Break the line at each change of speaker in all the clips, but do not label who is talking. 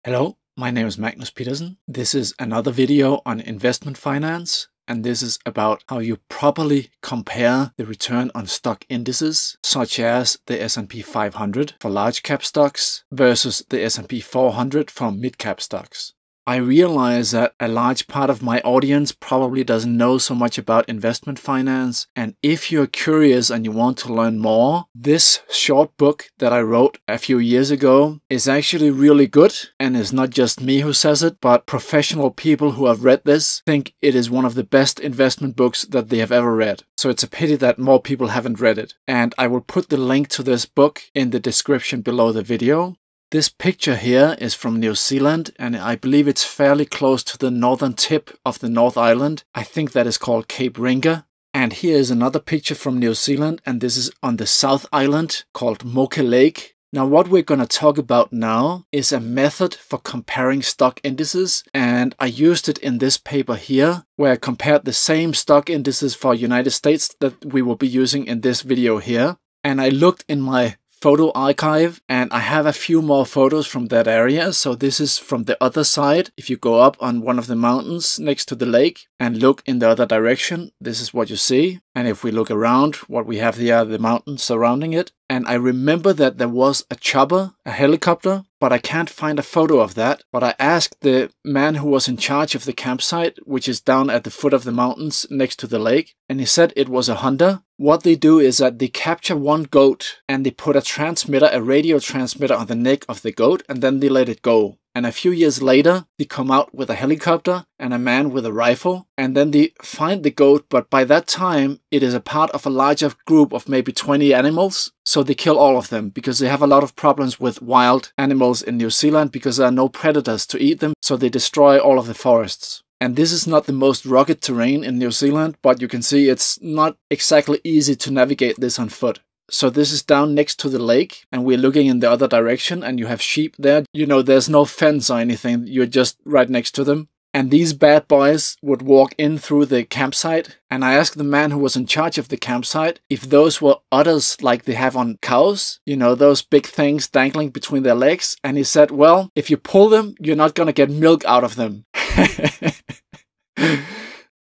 Hello, my name is Magnus Petersen. This is another video on investment finance, and this is about how you properly compare the return on stock indices, such as the S&P 500 for large cap stocks versus the S&P 400 for mid cap stocks. I realize that a large part of my audience probably doesn't know so much about investment finance, and if you're curious and you want to learn more, this short book that I wrote a few years ago is actually really good, and it's not just me who says it, but professional people who have read this think it is one of the best investment books that they have ever read. So it's a pity that more people haven't read it, and I will put the link to this book in the description below the video. This picture here is from New Zealand, and I believe it's fairly close to the northern tip of the North Island. I think that is called Cape Ringa. And here is another picture from New Zealand, and this is on the South Island called Moke Lake. Now what we're going to talk about now is a method for comparing stock indices, and I used it in this paper here, where I compared the same stock indices for United States that we will be using in this video here. And I looked in my photo archive, and I have a few more photos from that area. So this is from the other side. If you go up on one of the mountains next to the lake and look in the other direction, this is what you see. And if we look around, what we have here are the mountains surrounding it. And I remember that there was a chopper, a helicopter, but I can't find a photo of that. But I asked the man who was in charge of the campsite, which is down at the foot of the mountains next to the lake, and he said it was a Honda. What they do is that they capture one goat and they put a transmitter, a radio transmitter on the neck of the goat, and then they let it go. And a few years later, they come out with a helicopter and a man with a rifle, and then they find the goat, but by that time, it is a part of a larger group of maybe 20 animals. So they kill all of them because they have a lot of problems with wild animals in New Zealand because there are no predators to eat them, so they destroy all of the forests. And this is not the most rugged terrain in New Zealand, but you can see it's not exactly easy to navigate this on foot. So this is down next to the lake, and we're looking in the other direction, and you have sheep there. You know, there's no fence or anything, you're just right next to them. And these bad boys would walk in through the campsite, and I asked the man who was in charge of the campsite if those were udders like they have on cows, you know, those big things dangling between their legs. And he said, well, if you pull them, you're not gonna get milk out of them.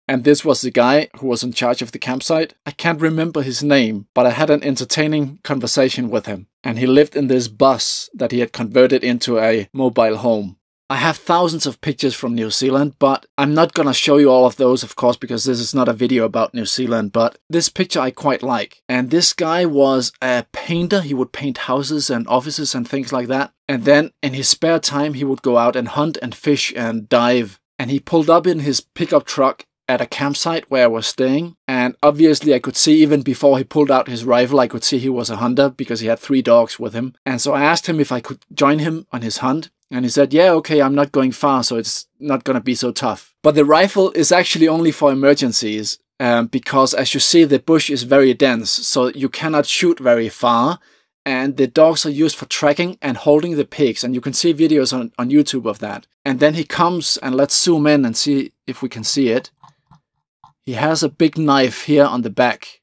And this was the guy who was in charge of the campsite. I can't remember his name, but I had an entertaining conversation with him. And he lived in this bus that he had converted into a mobile home. I have thousands of pictures from New Zealand, but I'm not gonna show you all of those, of course, because this is not a video about New Zealand, but this picture I quite like. And this guy was a painter. He would paint houses and offices and things like that. And then in his spare time, he would go out and hunt and fish and dive. And he pulled up in his pickup truck at a campsite where I was staying, and obviously I could see even before he pulled out his rifle, I could see he was a hunter because he had 3 dogs with him. And so I asked him if I could join him on his hunt, and he said, yeah, okay, I'm not going far, so it's not gonna be so tough. But the rifle is actually only for emergencies, because as you see, the bush is very dense, so you cannot shoot very far. And the dogs are used for tracking and holding the pigs, and you can see videos on YouTube of that. And then he comes, and let's zoom in and see if we can see it. He has a big knife here on the back,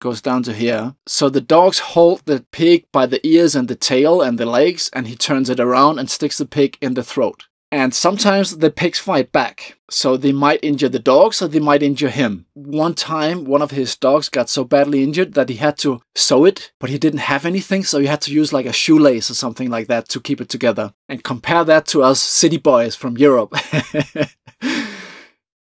goes down to here. So the dogs hold the pig by the ears and the tail and the legs, and he turns it around and sticks the pig in the throat. And sometimes the pigs fight back, so they might injure the dogs or they might injure him. One time, one of his dogs got so badly injured that he had to sew it, but he didn't have anything, so he had to use like a shoelace or something like that to keep it together. And compare that to us city boys from Europe.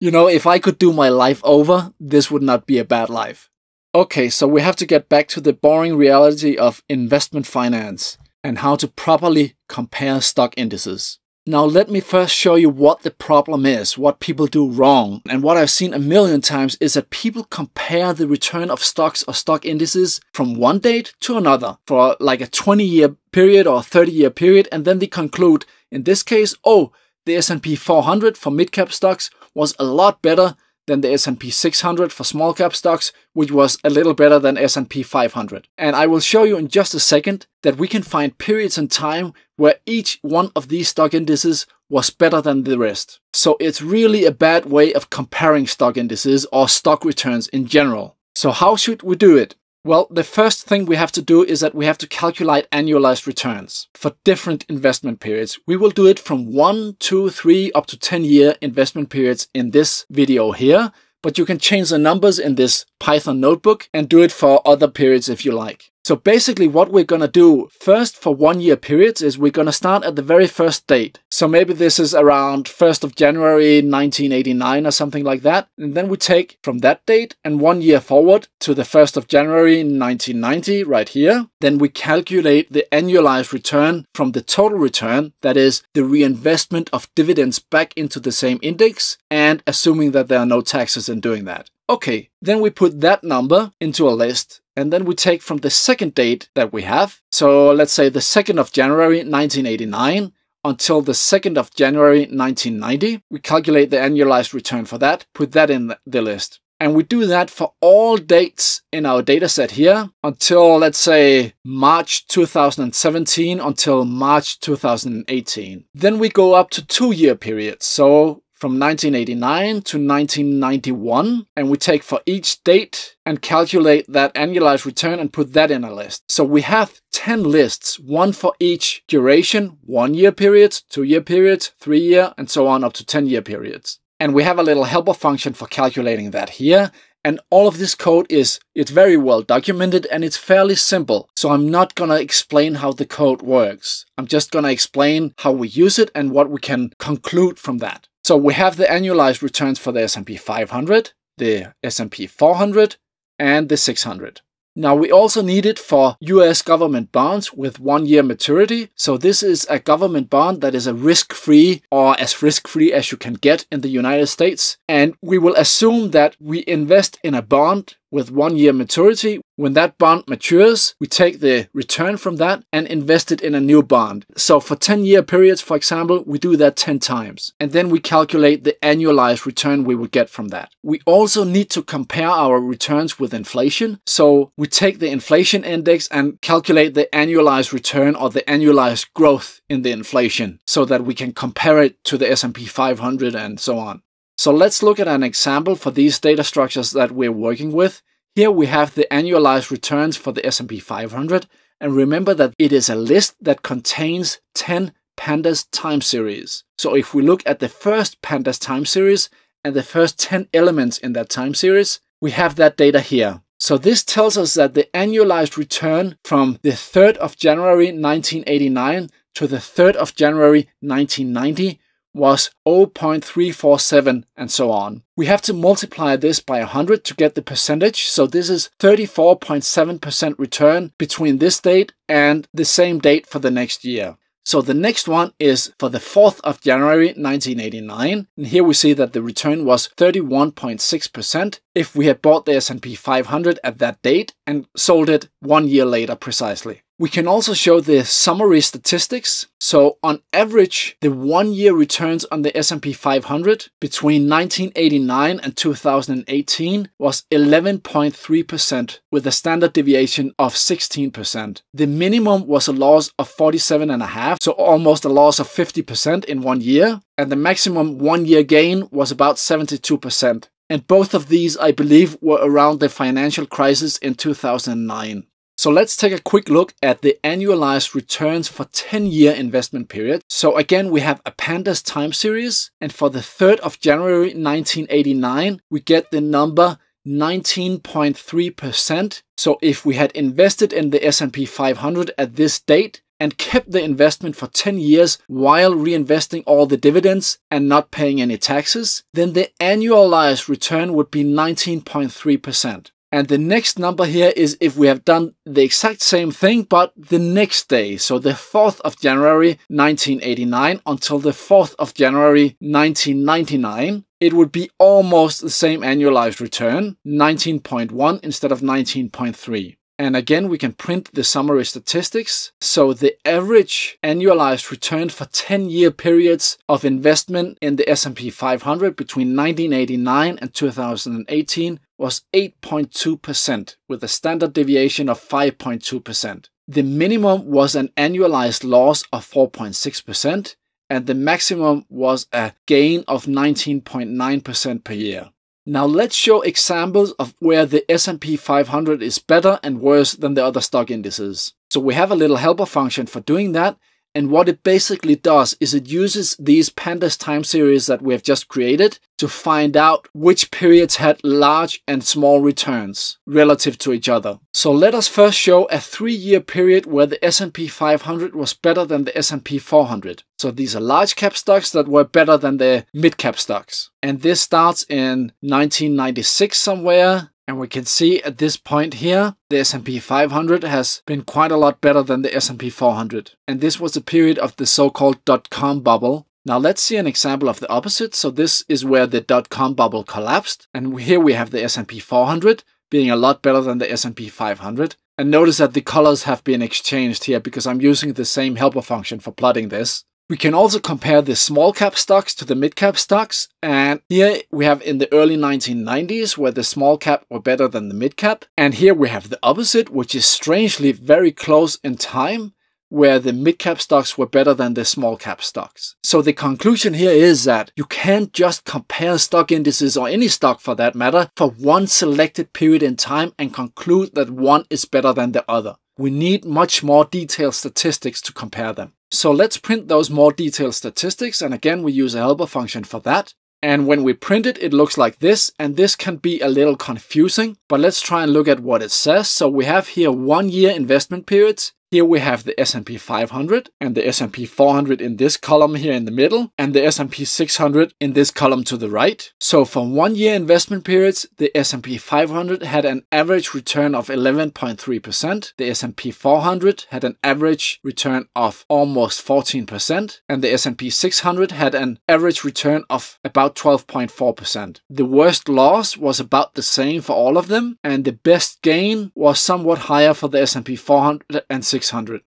You know, if I could do my life over, this would not be a bad life. Okay, so we have to get back to the boring reality of investment finance and how to properly compare stock indices. Now let me first show you what the problem is, what people do wrong. And what I've seen a million times is that people compare the return of stocks or stock indices from one date to another for like a 20-year period or a 30-year period, and then they conclude, in this case, oh, the S&P 400 for mid-cap stocks was a lot better than the S&P 600 for small cap stocks, which was a little better than S&P 500. And I will show you in just a second that we can find periods in time where each one of these stock indices was better than the rest. So it's really a bad way of comparing stock indices or stock returns in general. So how should we do it? Well, the first thing we have to do is that we have to calculate annualized returns for different investment periods. We will do it from 1, 2, 3, up to 10-year investment periods in this video here, but you can change the numbers in this Python notebook and do it for other periods if you like. So basically what we're going to do first for 1-year periods is we're going to start at the very first date. So maybe this is around 1st of January 1989 or something like that. And then we take from that date and 1 year forward to the 1st of January 1990 right here. Then we calculate the annualized return from the total return, that is the reinvestment of dividends back into the same index, and assuming that there are no taxes in doing that. Okay, then we put that number into a list. And then we take from the second date that we have. So let's say the 2nd of January 1989 until the 2nd of January 1990. We calculate the annualized return for that, put that in the list. And we do that for all dates in our data set here until, let's say, March 2017 until March 2018. Then we go up to 2-year periods. So from 1989 to 1991, and we take for each date and calculate that annualized return and put that in a list. So we have 10 lists, one for each duration, 1-year periods, 2-year periods, 3-year, and so on up to 10-year periods. And we have a little helper function for calculating that here. And all of this code it's very well documented and it's fairly simple. So I'm not going to explain how the code works. I'm just going to explain how we use it and what we can conclude from that. So we have the annualized returns for the S&P 500, the S&P 400, and the 600. Now we also need it for US government bonds with 1-year maturity. So this is a government bond that is a risk-free or as risk-free as you can get in the United States. And we will assume that we invest in a bond with 1-year maturity. When that bond matures, we take the return from that and invest it in a new bond. So for 10-year periods, for example, we do that 10 times. And then we calculate the annualized return we would get from that. We also need to compare our returns with inflation. So we take the inflation index and calculate the annualized return or the annualized growth in the inflation so that we can compare it to the S&P 500 and so on. So let's look at an example for these data structures that we're working with. Here we have the annualized returns for the S&P 500. And remember that it is a list that contains 10 pandas time series. So if we look at the first pandas time series and the first 10 elements in that time series, we have that data here. So this tells us that the annualized return from the 3rd of January 1989 to the 3rd of January 1990 was 0.347 and so on. We have to multiply this by 100 to get the percentage. So this is 34.7% return between this date and the same date for the next year. So the next one is for the 4th of January 1989. And here we see that the return was 31.6% if we had bought the S&P 500 at that date and sold it 1 year later precisely. We can also show the summary statistics. So on average, the 1-year returns on the S&P 500 between 1989 and 2018 was 11.3% with a standard deviation of 16%. The minimum was a loss of 47.5%, so almost a loss of 50% in 1 year. And the maximum 1-year gain was about 72%. And both of these, I believe, were around the financial crisis in 2009. So let's take a quick look at the annualized returns for 10-year investment period. So again, we have a pandas time series. And for the 3rd of January 1989, we get the number 19.3%. So if we had invested in the S&P 500 at this date and kept the investment for 10 years while reinvesting all the dividends and not paying any taxes, then the annualized return would be 19.3%. And the next number here is if we have done the exact same thing, but the next day. So the 4th of January 1989 until the 4th of January 1999, it would be almost the same annualized return, 19.1 instead of 19.3. And again, we can print the summary statistics. So the average annualized return for 10-year periods of investment in the S&P 500 between 1989 and 2018 was 8.2% with a standard deviation of 5.2%. The minimum was an annualized loss of 4.6% and the maximum was a gain of 19.9% per year. Now let's show examples of where the S&P 500 is better and worse than the other stock indices. So we have a little helper function for doing that. And what it basically does is it uses these pandas time series that we have just created to find out which periods had large and small returns relative to each other. So let us first show a 3-year period where the S&P 500 was better than the S&P 400. So these are large cap stocks that were better than the mid cap stocks. And this starts in 1996 somewhere. And we can see at this point here, the S&P 500 has been quite a lot better than the S&P 400. And this was the period of the so-called dot-com bubble. Now let's see an example of the opposite. So this is where the dot-com bubble collapsed. And here we have the S&P 400 being a lot better than the S&P 500. And notice that the colors have been exchanged here because I'm using the same helper function for plotting this. We can also compare the small cap stocks to the mid cap stocks, and here we have in the early 1990s where the small cap were better than the mid cap, and here we have the opposite, which is strangely very close in time, where the mid cap stocks were better than the small cap stocks. So the conclusion here is that you can't just compare stock indices or any stock for that matter for one selected period in time and conclude that one is better than the other. We need much more detailed statistics to compare them. So let's print those more detailed statistics, and again we use a helper function for that. And when we print it, it looks like this, and this can be a little confusing, but let's try and look at what it says. So we have here 1-year investment periods. Here we have the S&P 500 and the S&P 400 in this column here in the middle, and the S&P 600 in this column to the right. So for 1-year investment periods, the S&P 500 had an average return of 11.3%. The S&P 400 had an average return of almost 14%, and the S&P 600 had an average return of about 12.4%. The worst loss was about the same for all of them, and the best gain was somewhat higher for the S&P 400 and 600.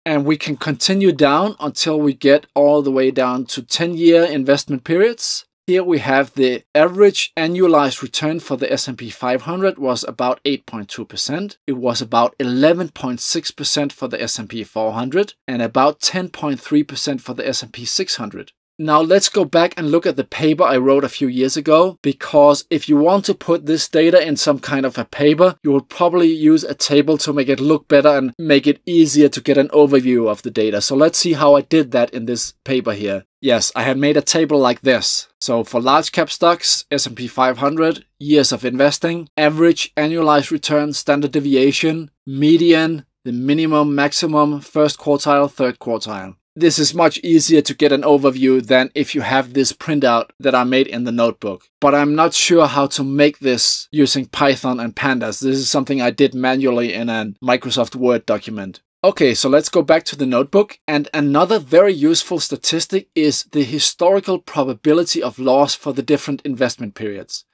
And we can continue down until we get all the way down to 10-year investment periods. Here we have the average annualized return for the S&P 500 was about 8.2%. It was about 11.6% for the S&P 400 and about 10.3% for the S&P 600. Now let's go back and look at the paper I wrote a few years ago, because if you want to put this data in some kind of a paper, you will probably use a table to make it look better and make it easier to get an overview of the data. So let's see how I did that in this paper here. Yes, I had made a table like this. So for large cap stocks, S&P 500, years of investing, average annualized return, standard deviation, median, the minimum, maximum, first quartile, third quartile. This is much easier to get an overview than if you have this printout that I made in the notebook. But I'm not sure how to make this using Python and pandas. This is something I did manually in a Microsoft Word document. Okay, so let's go back to the notebook. And another very useful statistic is the historical probability of loss for the different investment periods.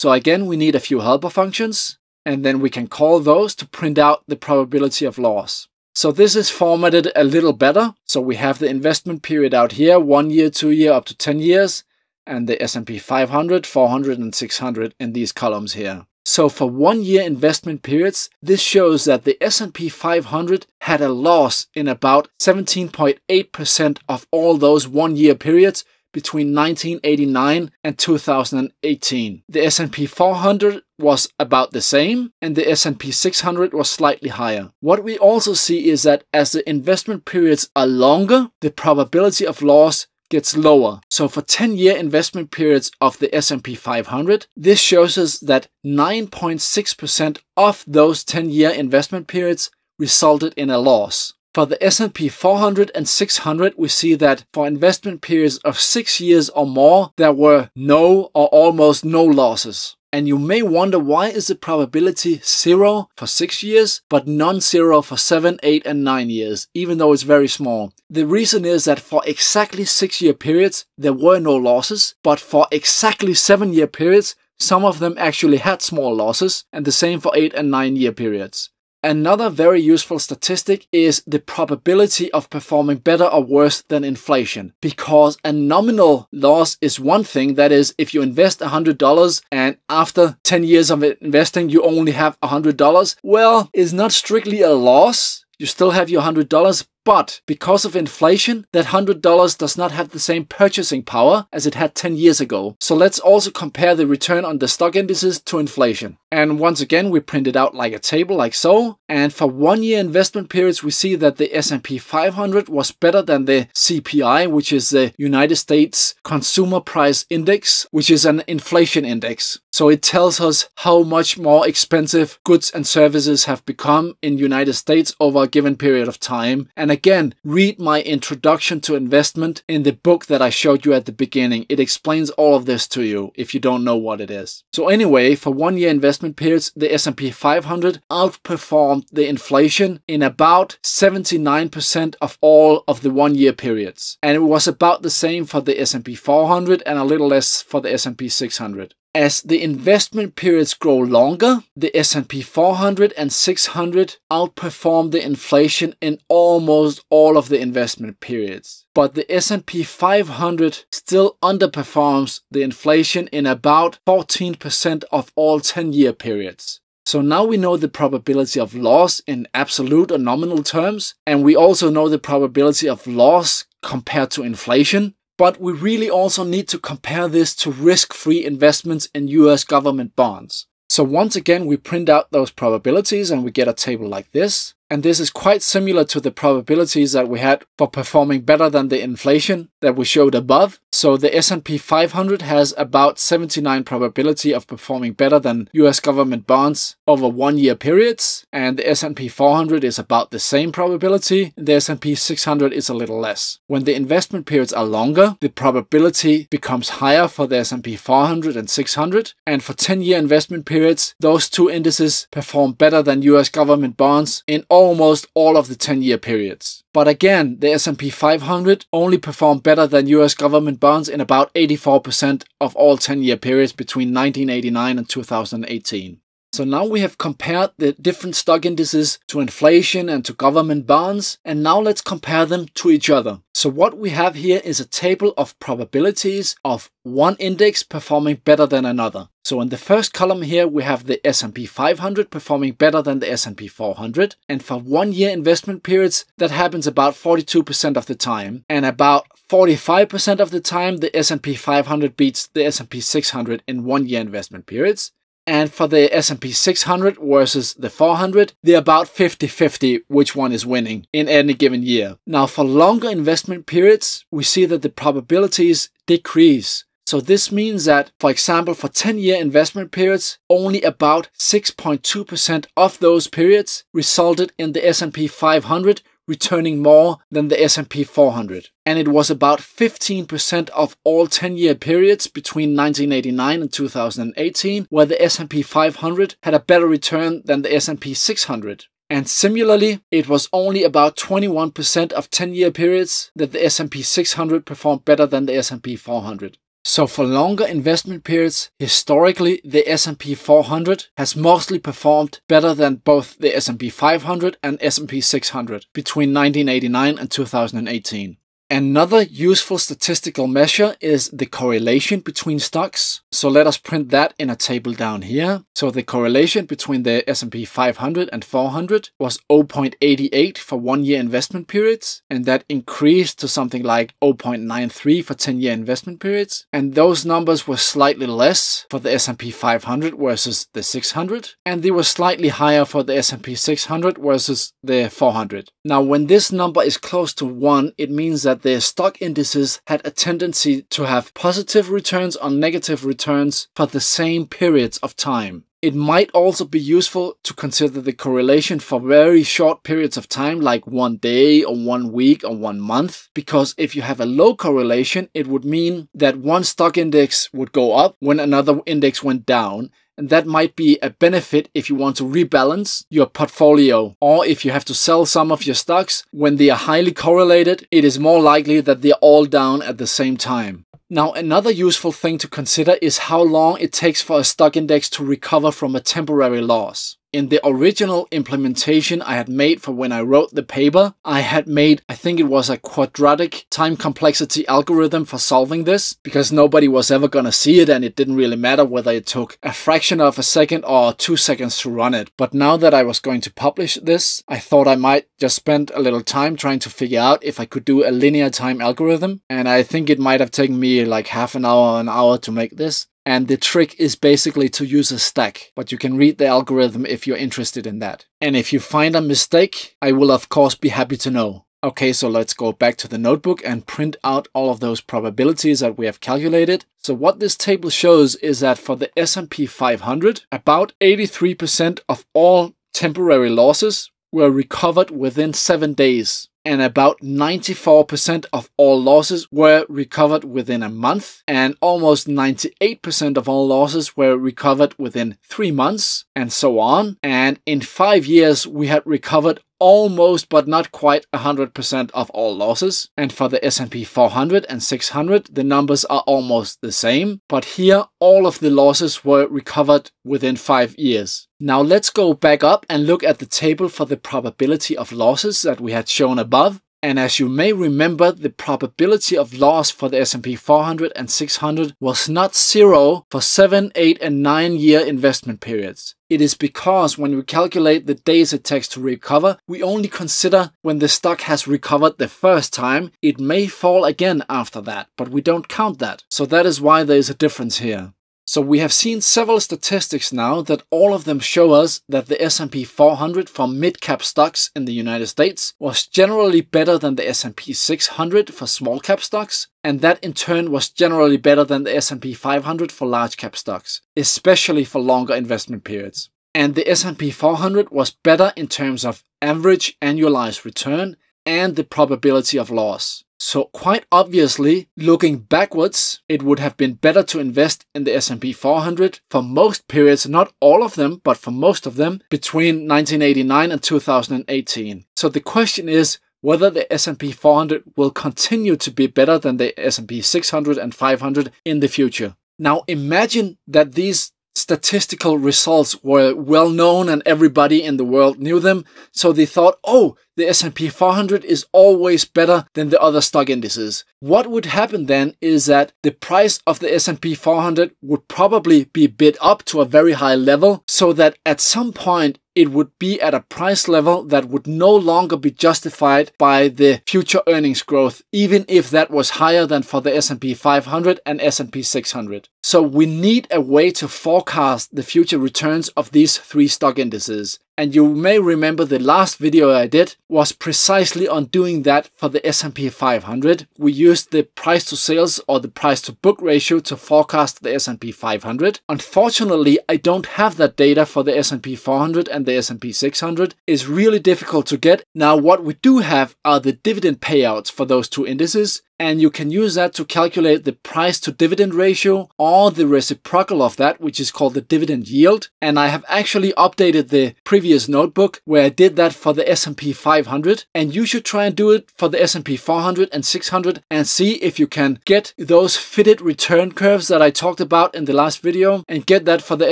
So again, we need a few helper functions, and then we can call those to print out the probability of loss. So this is formatted a little better. So we have the investment period out here, 1 year, 2 year, up to 10 years, and the S&P 500, 400, and 600 in these columns here. So for 1 year investment periods, this shows that the S&P 500 had a loss in about 17.8% of all those 1 year periods between 1989 and 2018. The S&P 400 was about the same, and the S&P 600 was slightly higher. What we also see is that as the investment periods are longer, the probability of loss gets lower. So for 10-year investment periods of the S&P 500, this shows us that 9.6% of those 10-year investment periods resulted in a loss. For the S&P 400 and 600, we see that for investment periods of 6 years or more, there were no or almost no losses. And you may wonder, why is the probability 0 for 6 years, but non-zero for 7, 8, and 9 years, even though it's very small? The reason is that for exactly 6-year periods, there were no losses, but for exactly 7-year periods, some of them actually had small losses, and the same for 8 and 9-year periods. Another very useful statistic is the probability of performing better or worse than inflation, because a nominal loss is one thing. That is, if you invest $100 and after 10 years of investing you only have $100, well, it's not strictly a loss. You still have your $100, But because of inflation, that $100 does not have the same purchasing power as it had 10 years ago. So let's also compare the return on the stock indices to inflation. And once again, we print it out like a table like so. And for 1 year investment periods, we see that the S&P 500 was better than the CPI, which is the United States Consumer Price Index, which is an inflation index. So it tells us how much more expensive goods and services have become in the United States over a given period of time. And again, read my introduction to investment in the book that I showed you at the beginning. It explains all of this to you if you don't know what it is. So anyway, for 1 year investment periods, the S&P 500 outperformed the inflation in about 79% of all of the 1 year periods. And it was about the same for the S&P 400 and a little less for the S&P 600. As the investment periods grow longer, the S&P 400 and 600 outperform the inflation in almost all of the investment periods. But the S&P 500 still underperforms the inflation in about 14% of all 10-year periods. So now we know the probability of loss in absolute or nominal terms, and we also know the probability of loss compared to inflation. But we really also need to compare this to risk-free investments in US government bonds. So once again, we print out those probabilities and we get a table like this. And this is quite similar to the probabilities that we had for performing better than the inflation that we showed above. So the S&P 500 has about 79 probability of performing better than US government bonds over 1 year periods. And the S&P 400 is about the same probability. The S&P 600 is a little less. When the investment periods are longer, the probability becomes higher for the S&P 400 and 600. And for 10-year investment periods, those two indices perform better than US government bonds in almost all of the 10-year periods. But again, the S&P 500 only performed better than US government bonds in about 84% of all 10-year periods between 1989 and 2018. So now we have compared the different stock indices to inflation and to government bonds, and now let's compare them to each other. So what we have here is a table of probabilities of one index performing better than another. So in the first column here, we have the S&P 500 performing better than the S&P 400. And for 1 year investment periods, that happens about 42% of the time. And about 45% of the time, the S&P 500 beats the S&P 600 in 1 year investment periods. And for the S&P 600 versus the 400, they're about 50-50 which one is winning in any given year. Now for longer investment periods, we see that the probabilities decrease. So this means that, for example, for 10-year investment periods, only about 6.2% of those periods resulted in the S&P 500 returning more than the S&P 400. And it was about 15% of all 10-year periods between 1989 and 2018 where the S&P 500 had a better return than the S&P 600. And similarly, it was only about 21% of 10-year periods that the S&P 600 performed better than the S&P 400. So for longer investment periods, historically, the S&P 400 has mostly performed better than both the S&P 500 and S&P 600 between 1989 and 2018. Another useful statistical measure is the correlation between stocks. So let us print that in a table down here. So the correlation between the S&P 500 and 400 was 0.88 for 1 year investment periods. And that increased to something like 0.93 for 10-year investment periods. And those numbers were slightly less for the S&P 500 versus the 600. And they were slightly higher for the S&P 600 versus the 400. Now, when this number is close to 1, it means that the stock indices had a tendency to have positive returns or negative returns for the same periods of time. It might also be useful to consider the correlation for very short periods of time, like 1 day or 1 week or 1 month, because if you have a low correlation, it would mean that one stock index would go up when another index went down. And that might be a benefit if you want to rebalance your portfolio, or if you have to sell some of your stocks. When they are highly correlated, it is more likely that they are all down at the same time. Now, another useful thing to consider is how long it takes for a stock index to recover from a temporary loss. In the original implementation I had made for when I wrote the paper, I had made, I think it was a quadratic time complexity algorithm for solving this, because nobody was ever gonna see it and it didn't really matter whether it took a fraction of a second or 2 seconds to run it. But now that I was going to publish this, I thought I might just spend a little time trying to figure out if I could do a linear time algorithm, and I think it might have taken me like half an hour or an hour to make this. And the trick is basically to use a stack, but you can read the algorithm if you're interested in that. And if you find a mistake, I will of course be happy to know. Okay, so let's go back to the notebook and print out all of those probabilities that we have calculated. So what this table shows is that for the S&P 500, about 83% of all temporary losses were recovered within 7 days. And about 94% of all losses were recovered within a month, and almost 98% of all losses were recovered within 3 months, and so on. And in 5 years, we had recovered almost but not quite 100% of all losses. And for the S&P 400 and 600, the numbers are almost the same, but here all of the losses were recovered within 5 years. Now let's go back up and look at the table for the probability of losses that we had shown above. And as you may remember, the probability of loss for the S&P 400 and 600 was not 0 for 7, 8, and 9 year investment periods. It is because when we calculate the days it takes to recover, we only consider when the stock has recovered the first time. It may fall again after that, but we don't count that. So that is why there is a difference here. So we have seen several statistics now that all of them show us that the S&P 400 for mid-cap stocks in the United States was generally better than the S&P 600 for small-cap stocks, and that in turn was generally better than the S&P 500 for large-cap stocks, especially for longer investment periods. And the S&P 400 was better in terms of average annualized return and the probability of loss. So quite obviously, looking backwards, it would have been better to invest in the S&P 400 for most periods, not all of them, but for most of them, between 1989 and 2018. So the question is whether the S&P 400 will continue to be better than the S&P 600 and 500 in the future. Now imagine that these statistical results were well known and everybody in the world knew them, so they thought, oh, the S&P 400 is always better than the other stock indices. What would happen then is that the price of the S&P 400 would probably be bid up to a very high level, so that at some point it would be at a price level that would no longer be justified by the future earnings growth, even if that was higher than for the S&P 500 and S&P 600. So we need a way to forecast the future returns of these 3 stock indices. And you may remember the last video I did was precisely on doing that for the S&P 500. We used the price to sales or the price to book ratio to forecast the S&P 500. Unfortunately, I don't have that data for the S&P 400 and the S&P 600. It's really difficult to get. Now, what we do have are the dividend payouts for those 2 indices. And you can use that to calculate the price to dividend ratio or the reciprocal of that, which is called the dividend yield. And I have actually updated the previous notebook where I did that for the S&P 500. And you should try and do it for the S&P 400 and 600 and see if you can get those fitted return curves that I talked about in the last video and get that for the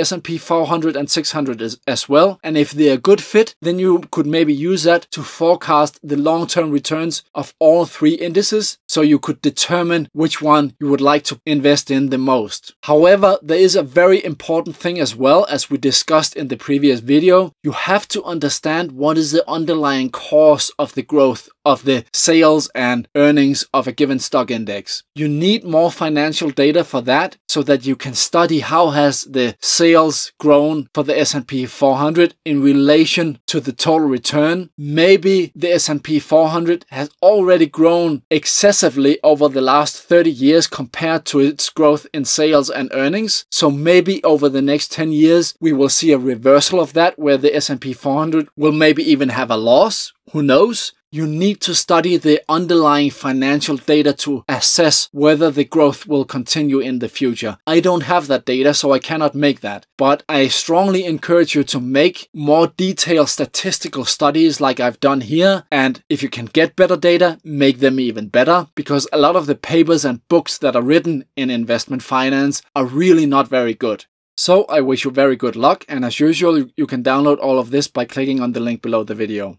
S&P 400 and 600 as well. And if they're a good fit, then you could maybe use that to forecast the long-term returns of all 3 indices. So you could determine which one you would like to invest in the most. However, there is a very important thing as well, as we discussed in the previous video. You have to understand what is the underlying cause of the growth of the sales and earnings of a given stock index. You need more financial data for that so that you can study how has the sales grown for the S&P 400 in relation to the total return. Maybe the S&P 400 has already grown excessively over the last 30 years compared to its growth in sales and earnings. So maybe over the next 10 years, we will see a reversal of that where the S&P 400 will maybe even have a loss. Who knows? You need to study the underlying financial data to assess whether the growth will continue in the future. I don't have that data, so I cannot make that. But I strongly encourage you to make more detailed statistical studies like I've done here. And if you can get better data, make them even better, because a lot of the papers and books that are written in investment finance are really not very good. So I wish you very good luck, and as usual, you can download all of this by clicking on the link below the video.